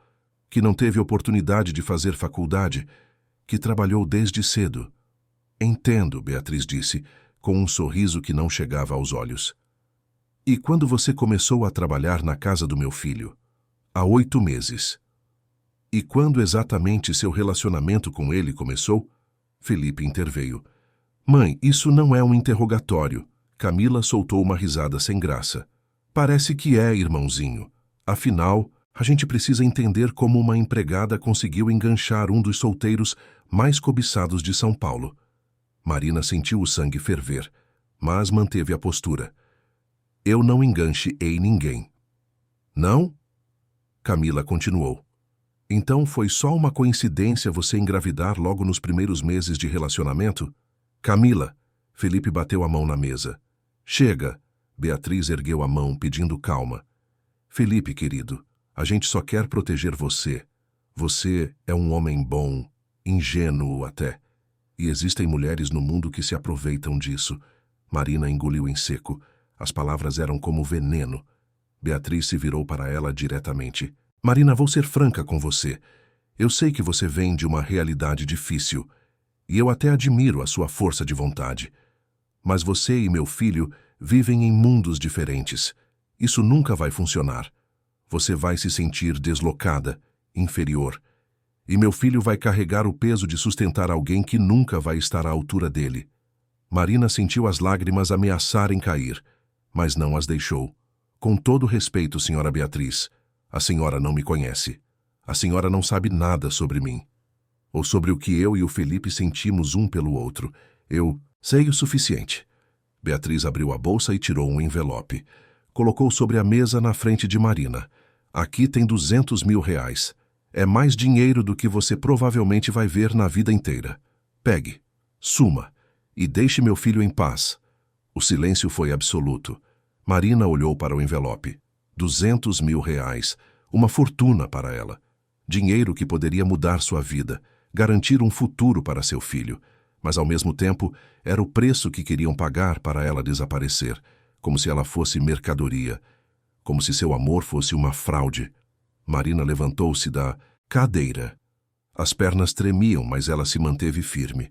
que não teve oportunidade de fazer faculdade, que trabalhou desde cedo. Entendo, Beatriz disse, com um sorriso que não chegava aos olhos. E quando você começou a trabalhar na casa do meu filho? Há 8 meses. E quando exatamente seu relacionamento com ele começou? Felipe interveio. Mãe, isso não é um interrogatório. Camila soltou uma risada sem graça. Parece que é, irmãozinho. Afinal, a gente precisa entender como uma empregada conseguiu enganchar um dos solteiros mais cobiçados de São Paulo. Marina sentiu o sangue ferver, mas manteve a postura. Eu não enganchei ninguém. Não? Camila continuou. Então foi só uma coincidência você engravidar logo nos primeiros meses de relacionamento? Camila, Felipe bateu a mão na mesa. Chega, Beatriz ergueu a mão pedindo calma. Felipe, querido, a gente só quer proteger você. Você é um homem bom, ingênuo até. E existem mulheres no mundo que se aproveitam disso. Marina engoliu em seco. As palavras eram como veneno. Beatriz se virou para ela diretamente. Marina, vou ser franca com você. Eu sei que você vem de uma realidade difícil. E eu até admiro a sua força de vontade. Mas você e meu filho vivem em mundos diferentes. Isso nunca vai funcionar. Você vai se sentir deslocada, inferior. E meu filho vai carregar o peso de sustentar alguém que nunca vai estar à altura dele. Marina sentiu as lágrimas ameaçarem cair, mas não as deixou. Com todo respeito, senhora Beatriz, a senhora não me conhece. A senhora não sabe nada sobre mim. Ou sobre o que eu e o Felipe sentimos um pelo outro. Eu sei o suficiente. Beatriz abriu a bolsa e tirou um envelope. Colocou sobre a mesa na frente de Marina. Aqui tem 200 mil reais. É mais dinheiro do que você provavelmente vai ver na vida inteira. Pegue, suma, e deixe meu filho em paz. O silêncio foi absoluto. Marina olhou para o envelope. 200 mil reais, uma fortuna para ela. Dinheiro que poderia mudar sua vida, garantir um futuro para seu filho. Mas, ao mesmo tempo, era o preço que queriam pagar para ela desaparecer, como se ela fosse mercadoria, como se seu amor fosse uma fraude. Marina levantou-se da cadeira. As pernas tremiam, mas ela se manteve firme.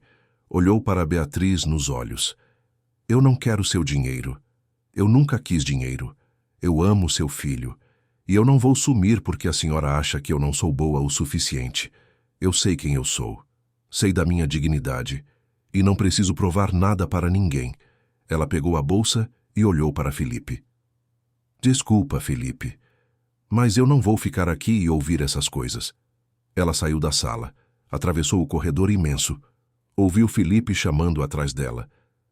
Olhou para Beatriz nos olhos. Eu não quero seu dinheiro. Eu nunca quis dinheiro. Eu amo seu filho. E eu não vou sumir porque a senhora acha que eu não sou boa o suficiente. Eu sei quem eu sou. Sei da minha dignidade. E não preciso provar nada para ninguém. Ela pegou a bolsa e olhou para Felipe. Desculpa, Felipe, mas eu não vou ficar aqui e ouvir essas coisas. Ela saiu da sala, atravessou o corredor imenso. Ouviu Felipe chamando atrás dela,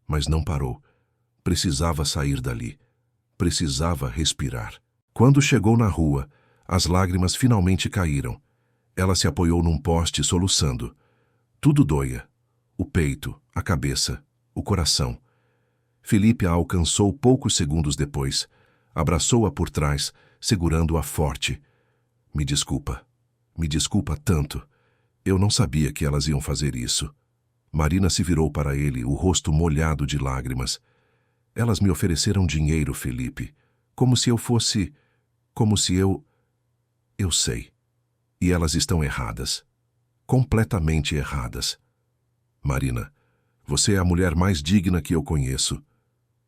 mas não parou. Precisava sair dali. Precisava respirar. Quando chegou na rua, as lágrimas finalmente caíram. Ela se apoiou num poste soluçando. Tudo doía. O peito, a cabeça, o coração. Felipe a alcançou poucos segundos depois. Abraçou-a por trás, segurando-a forte. Me desculpa. Me desculpa tanto. Eu não sabia que elas iam fazer isso. Marina se virou para ele, o rosto molhado de lágrimas. Elas me ofereceram dinheiro, Felipe. Como se eu fosse... Como se eu... Eu sei. E elas estão erradas. Completamente erradas. Marina, você é a mulher mais digna que eu conheço.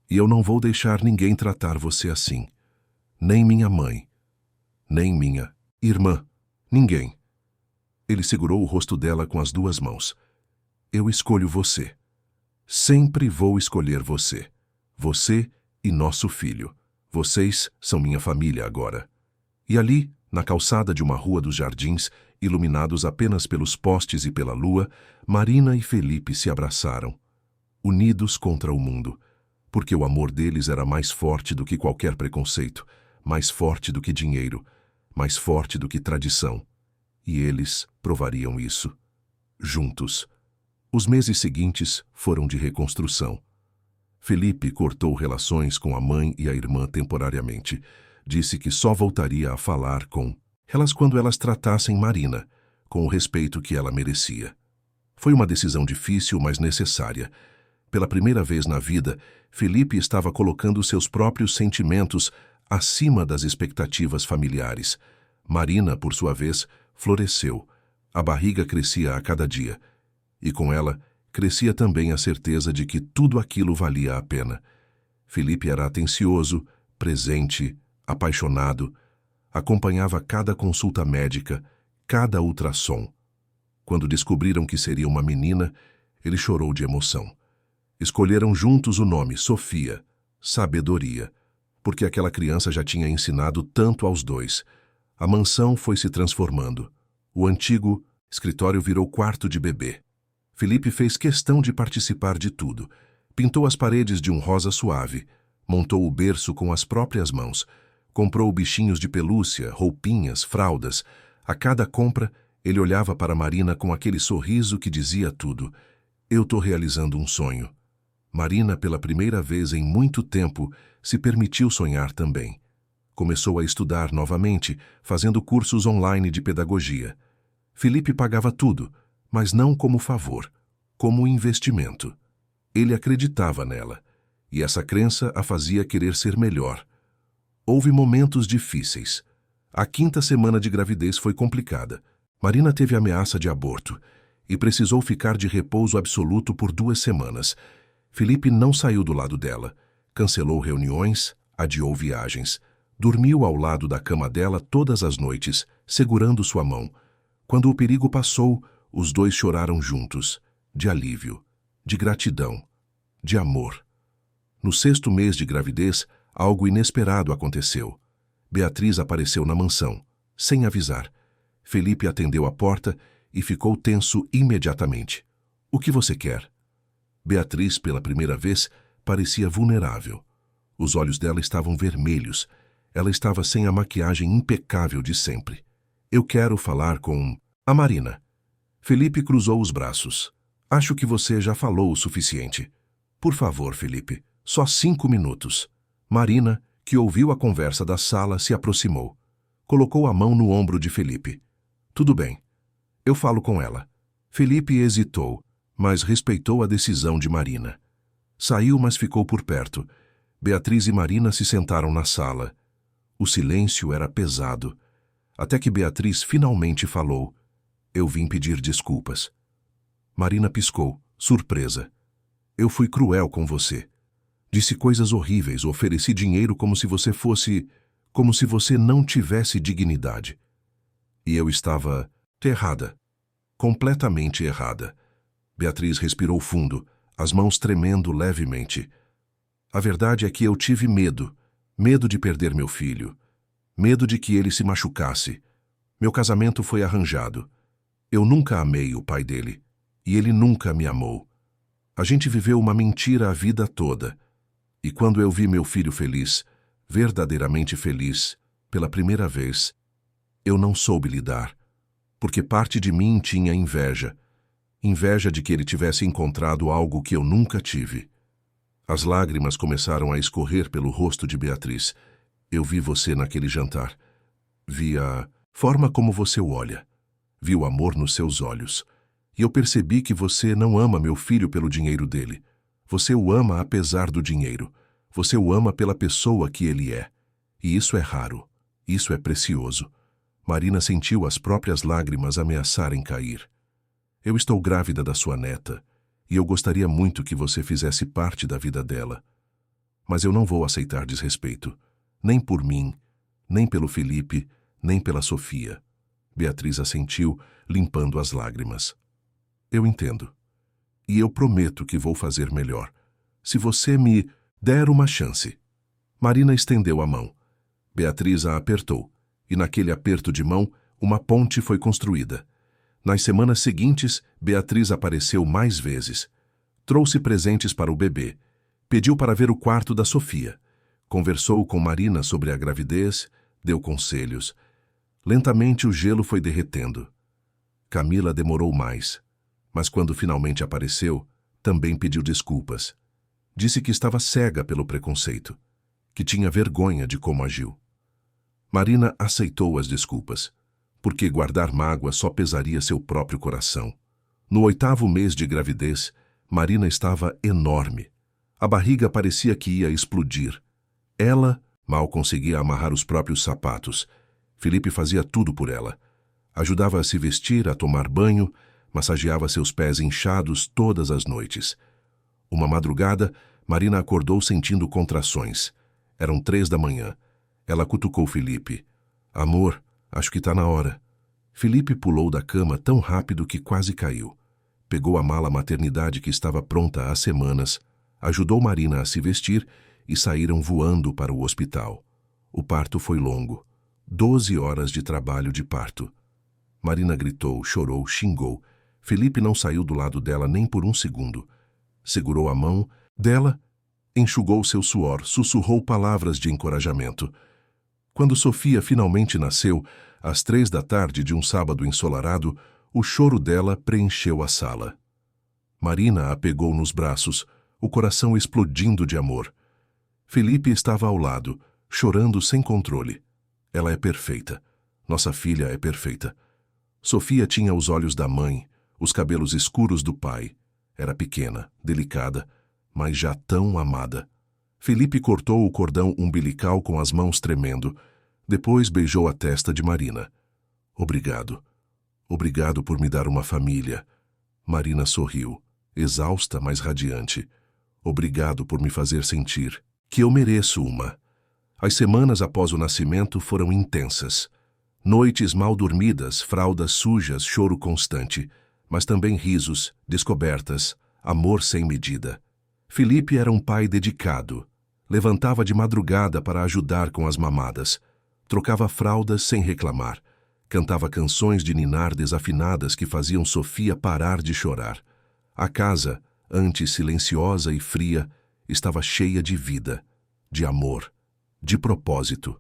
E eu não vou deixar ninguém tratar você assim. Nem minha mãe. Nem minha irmã. Ninguém. Ele segurou o rosto dela com as duas mãos. Eu escolho você. Sempre vou escolher você. Você e nosso filho. Vocês são minha família agora. E ali, na calçada de uma rua dos jardins, iluminados apenas pelos postes e pela lua, Marina e Felipe se abraçaram, unidos contra o mundo, porque o amor deles era mais forte do que qualquer preconceito, mais forte do que dinheiro, mais forte do que tradição. E eles provariam isso. Juntos. Os meses seguintes foram de reconstrução. Felipe cortou relações com a mãe e a irmã temporariamente. Disse que só voltaria a falar com elas quando elas tratassem Marina, com o respeito que ela merecia. Foi uma decisão difícil, mas necessária. Pela primeira vez na vida, Felipe estava colocando seus próprios sentimentos acima das expectativas familiares. Marina, por sua vez, floresceu. A barriga crescia a cada dia. E com ela, crescia também a certeza de que tudo aquilo valia a pena. Felipe era atencioso, presente, apaixonado, acompanhava cada consulta médica, cada ultrassom. Quando descobriram que seria uma menina, ele chorou de emoção. Escolheram juntos o nome Sofia, sabedoria, porque aquela criança já tinha ensinado tanto aos dois. A mansão foi se transformando. O antigo escritório virou quarto de bebê. Felipe fez questão de participar de tudo. Pintou as paredes de um rosa suave, montou o berço com as próprias mãos, comprou bichinhos de pelúcia, roupinhas, fraldas. A cada compra, ele olhava para Marina com aquele sorriso que dizia tudo. Eu tô realizando um sonho. Marina, pela primeira vez em muito tempo, se permitiu sonhar também. Começou a estudar novamente, fazendo cursos online de pedagogia. Felipe pagava tudo, mas não como favor, como investimento. Ele acreditava nela, e essa crença a fazia querer ser melhor. Houve momentos difíceis. A 5ª semana de gravidez foi complicada. Marina teve ameaça de aborto e precisou ficar de repouso absoluto por 2 semanas. Felipe não saiu do lado dela, cancelou reuniões, adiou viagens. Dormiu ao lado da cama dela todas as noites, segurando sua mão. Quando o perigo passou, os dois choraram juntos, de alívio, de gratidão, de amor. No 6º mês de gravidez, algo inesperado aconteceu. Beatriz apareceu na mansão, sem avisar. Felipe atendeu a porta e ficou tenso imediatamente. O que você quer? Beatriz, pela primeira vez, parecia vulnerável. Os olhos dela estavam vermelhos. Ela estava sem a maquiagem impecável de sempre. Eu quero falar com a Marina. Felipe cruzou os braços. Acho que você já falou o suficiente. Por favor, Felipe, só 5 minutos. Marina, que ouviu a conversa da sala, se aproximou. Colocou a mão no ombro de Felipe. Tudo bem. Eu falo com ela. Felipe hesitou, mas respeitou a decisão de Marina. Saiu, mas ficou por perto. Beatriz e Marina se sentaram na sala. O silêncio era pesado, até que Beatriz finalmente falou. Eu vim pedir desculpas. Marina piscou, surpresa. Eu fui cruel com você. Disse coisas horríveis, ofereci dinheiro como se você fosse... como se você não tivesse dignidade. E eu estava errada. Completamente errada. Beatriz respirou fundo, as mãos tremendo levemente. A verdade é que eu tive medo. Medo de perder meu filho. Medo de que ele se machucasse. Meu casamento foi arranjado. Eu nunca amei o pai dele. E ele nunca me amou. A gente viveu uma mentira a vida toda. E quando eu vi meu filho feliz, verdadeiramente feliz, pela primeira vez, eu não soube lidar. Porque parte de mim tinha inveja. Inveja de que ele tivesse encontrado algo que eu nunca tive. As lágrimas começaram a escorrer pelo rosto de Beatriz. Eu vi você naquele jantar. Vi a forma como você o olha. Vi o amor nos seus olhos. E eu percebi que você não ama meu filho pelo dinheiro dele. Você o ama apesar do dinheiro. Você o ama pela pessoa que ele é. E isso é raro. Isso é precioso. Marina sentiu as próprias lágrimas ameaçarem cair. Eu estou grávida da sua neta, e eu gostaria muito que você fizesse parte da vida dela. Mas eu não vou aceitar desrespeito. Nem por mim, nem pelo Felipe, nem pela Sofia. Beatriz assentiu, limpando as lágrimas. Eu entendo. E eu prometo que vou fazer melhor. Se você me der uma chance. Marina estendeu a mão. Beatriz a apertou, e naquele aperto de mão, uma ponte foi construída. Nas semanas seguintes, Beatriz apareceu mais vezes. Trouxe presentes para o bebê. Pediu para ver o quarto da Sofia. Conversou com Marina sobre a gravidez, deu conselhos. Lentamente o gelo foi derretendo. Camila demorou mais, mas quando finalmente apareceu, também pediu desculpas. Disse que estava cega pelo preconceito, que tinha vergonha de como agiu. Marina aceitou as desculpas, porque guardar mágoa só pesaria seu próprio coração. No 8º mês de gravidez, Marina estava enorme. A barriga parecia que ia explodir. Ela mal conseguia amarrar os próprios sapatos. Felipe fazia tudo por ela. Ajudava a se vestir, a tomar banho, massageava seus pés inchados todas as noites. Uma madrugada, Marina acordou sentindo contrações. Eram 3 da manhã. Ela cutucou Felipe. Amor, acho que está na hora. Felipe pulou da cama tão rápido que quase caiu. Pegou a mala maternidade que estava pronta há semanas, ajudou Marina a se vestir e saíram voando para o hospital. O parto foi longo. 12 horas de trabalho de parto. Marina gritou, chorou, xingou. Felipe não saiu do lado dela nem por um segundo. Segurou a mão dela, enxugou seu suor, sussurrou palavras de encorajamento. Quando Sofia finalmente nasceu, às 3 da tarde de um sábado ensolarado, o choro dela preencheu a sala. Marina a pegou nos braços, o coração explodindo de amor. Felipe estava ao lado, chorando sem controle. Ela é perfeita. Nossa filha é perfeita. Sofia tinha os olhos da mãe, os cabelos escuros do pai. Era pequena, delicada, mas já tão amada. Felipe cortou o cordão umbilical com as mãos tremendo. Depois beijou a testa de Marina. Obrigado. Obrigado por me dar uma família. Marina sorriu, exausta, mas radiante. Obrigado por me fazer sentir que eu mereço uma. As semanas após o nascimento foram intensas. Noites mal dormidas, fraldas sujas, choro constante, mas também risos, descobertas, amor sem medida. Felipe era um pai dedicado. Levantava de madrugada para ajudar com as mamadas. Trocava fraldas sem reclamar. Cantava canções de ninar desafinadas que faziam Sofia parar de chorar. A casa, antes silenciosa e fria, estava cheia de vida, de amor, de propósito.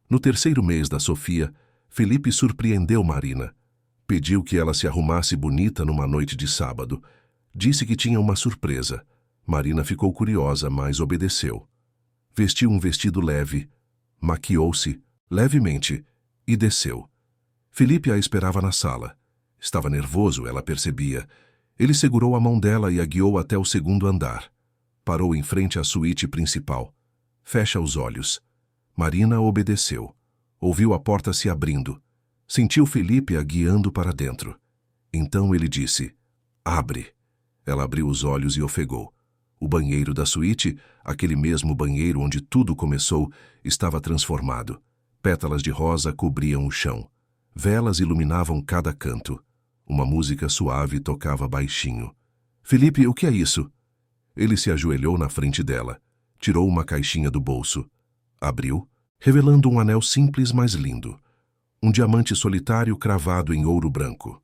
No 3º mês da Sofia, Felipe surpreendeu Marina. Pediu que ela se arrumasse bonita numa noite de sábado. Disse que tinha uma surpresa. Marina ficou curiosa, mas obedeceu. Vestiu um vestido leve, maquiou-se levemente e desceu. Felipe a esperava na sala. Estava nervoso, ela percebia. Ele segurou a mão dela e a guiou até o 2º andar. Parou em frente à suíte principal. Fecha os olhos. Marina obedeceu. Ouviu a porta se abrindo. Sentiu Felipe a guiando para dentro. Então ele disse, abre. Ela abriu os olhos e ofegou. O banheiro da suíte, aquele mesmo banheiro onde tudo começou, estava transformado. Pétalas de rosa cobriam o chão. Velas iluminavam cada canto. Uma música suave tocava baixinho. Felipe, o que é isso? Ele se ajoelhou na frente dela. Tirou uma caixinha do bolso. Abriu, revelando um anel simples, mas lindo. Um diamante solitário cravado em ouro branco.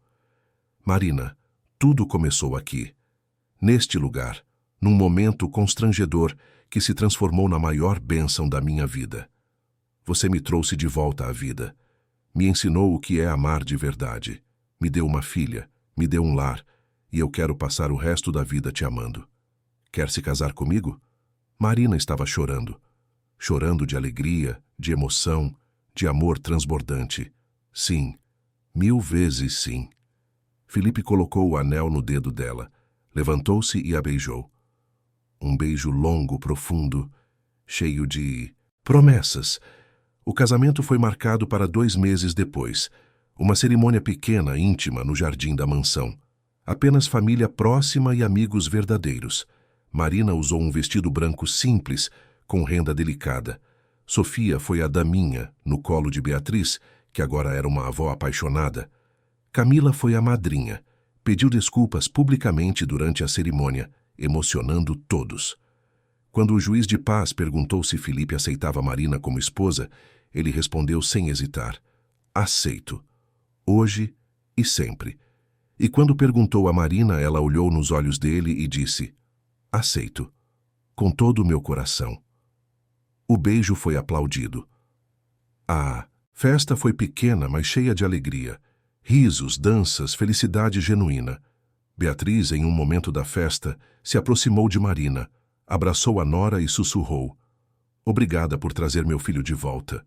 Marina, tudo começou aqui. Neste lugar, num momento constrangedor que se transformou na maior bênção da minha vida. Você me trouxe de volta à vida. Me ensinou o que é amar de verdade. Me deu uma filha, me deu um lar, e eu quero passar o resto da vida te amando. Quer se casar comigo? Marina estava chorando. Chorando de alegria, de emoção, de amor transbordante. Sim, 1000 vezes sim. Felipe colocou o anel no dedo dela, levantou-se e a beijou. Um beijo longo, profundo, cheio de promessas. O casamento foi marcado para 2 meses depois, uma cerimônia pequena, íntima, no jardim da mansão. Apenas família próxima e amigos verdadeiros. Marina usou um vestido branco simples, com renda delicada. Sofia foi a daminha, no colo de Beatriz, que agora era uma avó apaixonada. Camila foi a madrinha. Pediu desculpas publicamente durante a cerimônia, emocionando todos. Quando o juiz de paz perguntou se Felipe aceitava Marina como esposa, ele respondeu sem hesitar: aceito. Hoje e sempre. E quando perguntou a Marina, ela olhou nos olhos dele e disse: aceito, com todo o meu coração. O beijo foi aplaudido. A festa foi pequena, mas cheia de alegria. Risos, danças, felicidade genuína. Beatriz, em um momento da festa, se aproximou de Marina, abraçou a nora e sussurrou: obrigada por trazer meu filho de volta.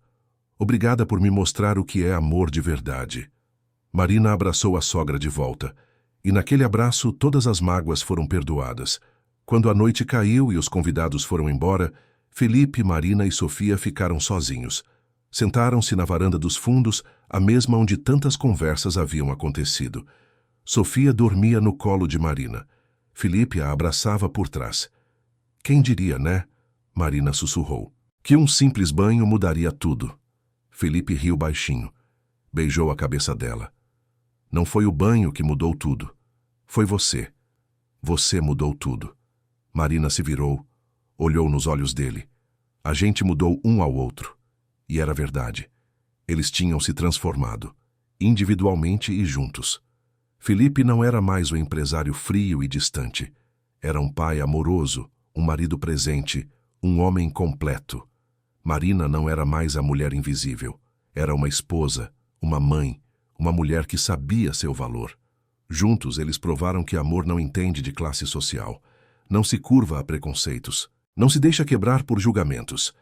Obrigada por me mostrar o que é amor de verdade. Marina abraçou a sogra de volta, e naquele abraço todas as mágoas foram perdoadas. Quando a noite caiu e os convidados foram embora, Felipe, Marina e Sofia ficaram sozinhos. Sentaram-se na varanda dos fundos, a mesma onde tantas conversas haviam acontecido. Sofia dormia no colo de Marina. Felipe a abraçava por trás. Quem diria, né? Marina sussurrou. Que um simples banho mudaria tudo. Felipe riu baixinho. Beijou a cabeça dela. Não foi o banho que mudou tudo. Foi você. Você mudou tudo. Marina se virou, olhou nos olhos dele. A gente mudou um ao outro. E era verdade. Eles tinham se transformado, individualmente e juntos. Felipe não era mais o empresário frio e distante. Era um pai amoroso, um marido presente, um homem completo. Marina não era mais a mulher invisível. Era uma esposa, uma mãe, uma mulher que sabia seu valor. Juntos eles provaram que amor não entende de classe social. Não se curva a preconceitos. Não se deixa quebrar por julgamentos.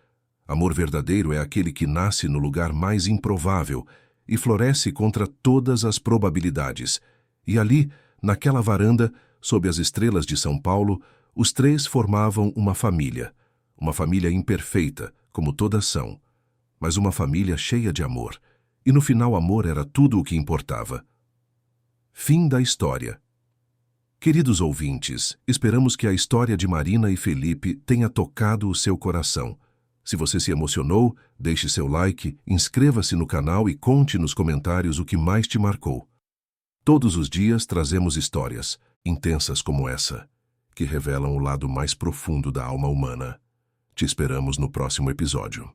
Amor verdadeiro é aquele que nasce no lugar mais improvável e floresce contra todas as probabilidades. E ali, naquela varanda, sob as estrelas de São Paulo, os três formavam uma família. Uma família imperfeita, como todas são. Mas uma família cheia de amor. E no final amor era tudo o que importava. Fim da história. Queridos ouvintes, esperamos que a história de Marina e Felipe tenha tocado o seu coração. Se você se emocionou, deixe seu like, inscreva-se no canal e conte nos comentários o que mais te marcou. Todos os dias trazemos histórias, intensas como essa, que revelam o lado mais profundo da alma humana. Te esperamos no próximo episódio.